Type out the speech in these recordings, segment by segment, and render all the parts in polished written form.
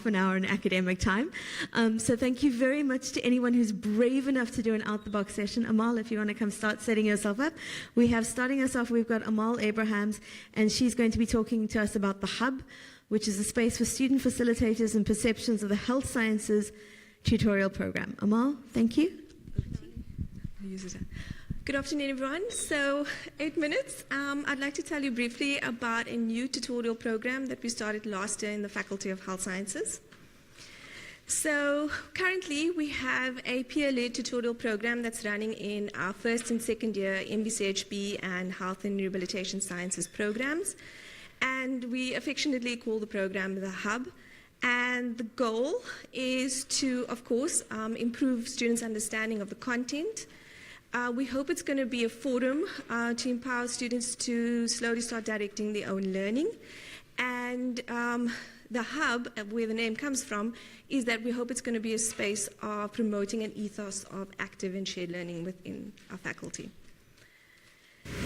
half an hour in academic time. So thank you very much to anyone who's brave enough to do an out-the-box session. Amaal, if you want to come start setting yourself up. Starting us off, we've got Amaal Abrahams, and she's going to be talking to us about theHUB, which is a space for student facilitators and perceptions of the health sciences tutorial program. Amaal, thank you. Good afternoon, everyone. So, 8 minutes. I'd like to tell you briefly about a new tutorial program that we started last year in the Faculty of Health Sciences. So, currently we have a peer-led tutorial program that's running in our first and second year MBCHB and Health and Rehabilitation Sciences programs. And we affectionately call the program theHUB. And the goal is to, of course, improve students' understanding of the content. We hope it's going to be a forum to empower students to slowly start directing their own learning. And theHUB, where the name comes from, is that we hope it's going to be a space of promoting an ethos of active and shared learning within our faculty.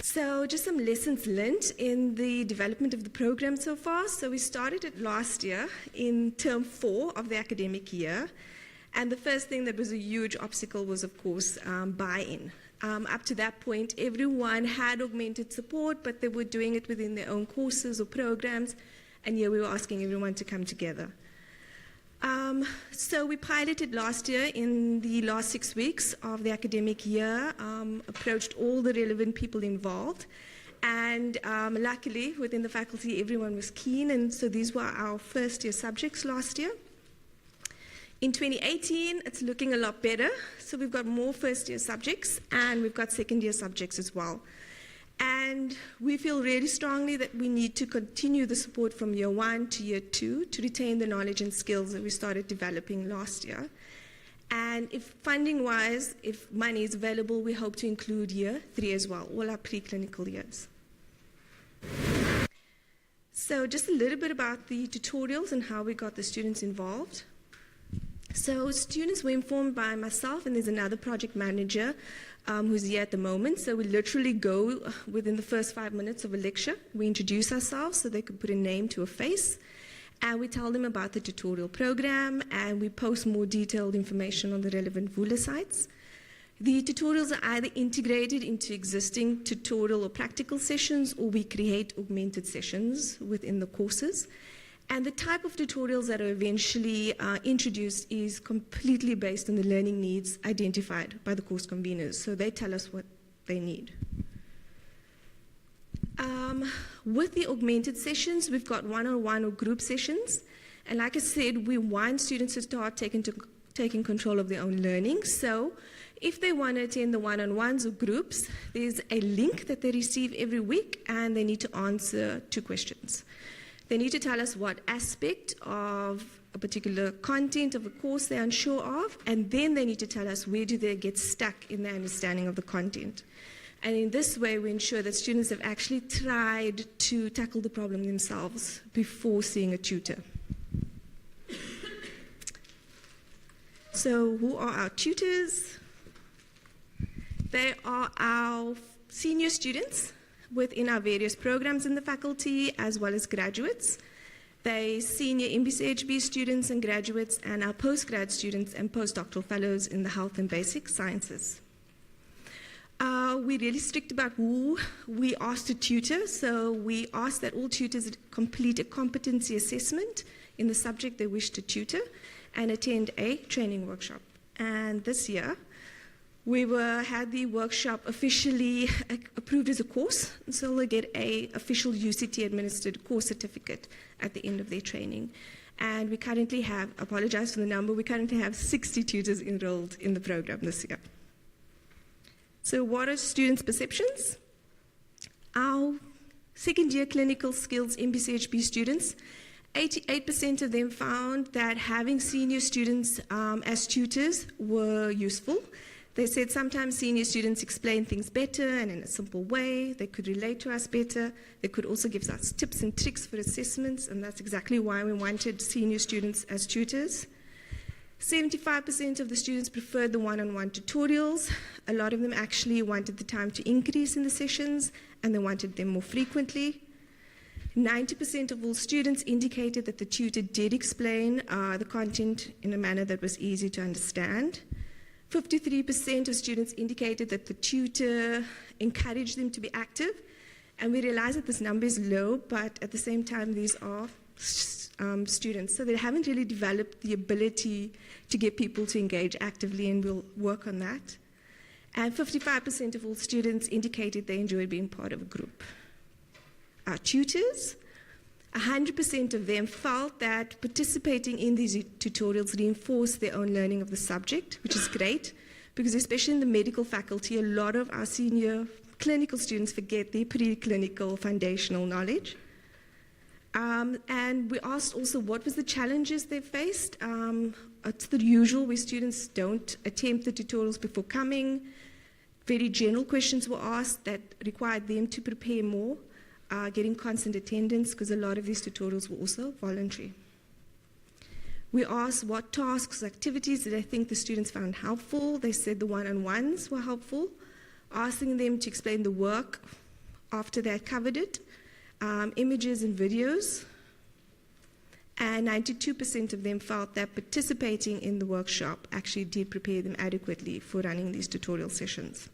So just some lessons learned in the development of the program so far. So we started it last year in term 4 of the academic year. And the first thing that was a huge obstacle was, of course, buy-in. Up to that point, everyone had augmented support, but they were doing it within their own courses or programs. And here we were asking everyone to come together. So we piloted last year in the last 6 weeks of the academic year, approached all the relevant people involved. And luckily, within the faculty, everyone was keen. And so these were our first year subjects last year. In 2018, it's looking a lot better. So we've got more first-year subjects, and we've got second-year subjects as well. And we feel really strongly that we need to continue the support from year 1 to year 2 to retain the knowledge and skills that we started developing last year. And if funding-wise, if money is available, we hope to include year 3 as well, all our preclinical years. So just a little bit about the tutorials and how we got the students involved. So students were informed by myself, and there's another project manager who's here at the moment. So we literally go within the first 5 minutes of a lecture. We introduce ourselves so they could put a name to a face. And we tell them about the tutorial program, and we post more detailed information on the relevant VULA sites. The tutorials are either integrated into existing tutorial or practical sessions, or we create augmented sessions within the courses. And the type of tutorials that are eventually introduced is completely based on the learning needs identified by the course conveners. So they tell us what they need. With the augmented sessions, we've got one-on-one or group sessions. And like I said, we want students to start taking control of their own learning. So if they want to attend the one-on-ones or groups, there's a link that they receive every week, and they need to answer 2 questions. They need to tell us what aspect of a particular content of a course they're unsure of, and then they need to tell us where do they get stuck in their understanding of the content. And in this way, we ensure that students have actually tried to tackle the problem themselves before seeing a tutor. So who are our tutors? They are our senior students within our various programs in the faculty, as well as graduates. They senior MBCHB students and graduates, and our postgrad students and postdoctoral fellows in the health and basic sciences. We're really strict about who we ask to tutor, so we ask that all tutors complete a competency assessment in the subject they wish to tutor and attend a training workshop. And this year, we had the workshop officially approved as a course, so they'll get an official UCT-administered course certificate at the end of their training. And we currently have, apologize for the number, we currently have 60 tutors enrolled in the program this year. So what are students' perceptions? Our second-year clinical skills MBCHB students, 88% of them found that having senior students as tutors were useful. They said sometimes senior students explain things better and in a simple way. They could relate to us better. They could also give us tips and tricks for assessments, and that's exactly why we wanted senior students as tutors. 75% of the students preferred the one-on-one tutorials. A lot of them actually wanted the time to increase in the sessions, and they wanted them more frequently. 90% of all students indicated that the tutor did explain the content in a manner that was easy to understand. 53% of students indicated that the tutor encouraged them to be active. And we realize that this number is low, but at the same time, these are students. So they haven't really developed the ability to get people to engage actively, and we'll work on that. And 55% of all students indicated they enjoyed being part of a group. Our tutors, 100% of them felt that participating in these tutorials reinforced their own learning of the subject, which is great, because especially in the medical faculty, a lot of our senior clinical students forget their preclinical foundational knowledge. And we asked also what was the challenges they faced. It's the usual where students don't attempt the tutorials before coming. Very general questions were asked that required them to prepare more. Getting constant attendance, because a lot of these tutorials were also voluntary. We asked what tasks, activities did they think the students found helpful. They said the one-on-ones were helpful. Asking them to explain the work after they had covered it, images and videos. And 92% of them felt that participating in the workshop actually did prepare them adequately for running these tutorial sessions.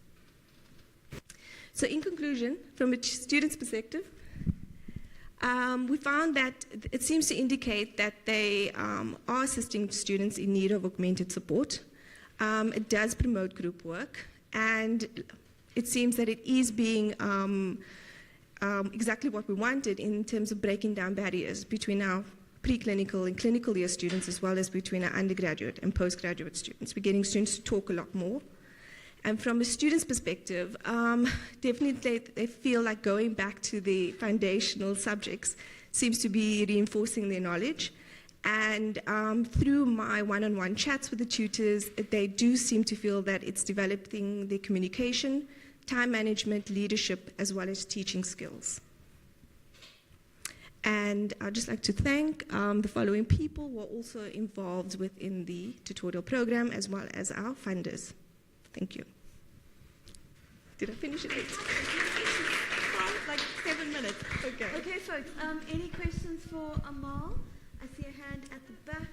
So in conclusion, from a student's perspective, we found that it seems to indicate that they are assisting students in need of augmented support. It does promote group work, and it seems that it is being exactly what we wanted in terms of breaking down barriers between our preclinical and clinical year students, as well as between our undergraduate and postgraduate students. We're getting students to talk a lot more. And from a student's perspective, definitely they feel like going back to the foundational subjects seems to be reinforcing their knowledge. And through my one-on-one chats with the tutors, they do seem to feel that it's developing their communication, time management, leadership, as well as teaching skills. And I'd just like to thank the following people who are also involved within the tutorial program, as well as our funders. Thank you. Did I finish it? Like 7 minutes. Okay. Okay, folks. Any questions for Amaal? I see a hand at the back.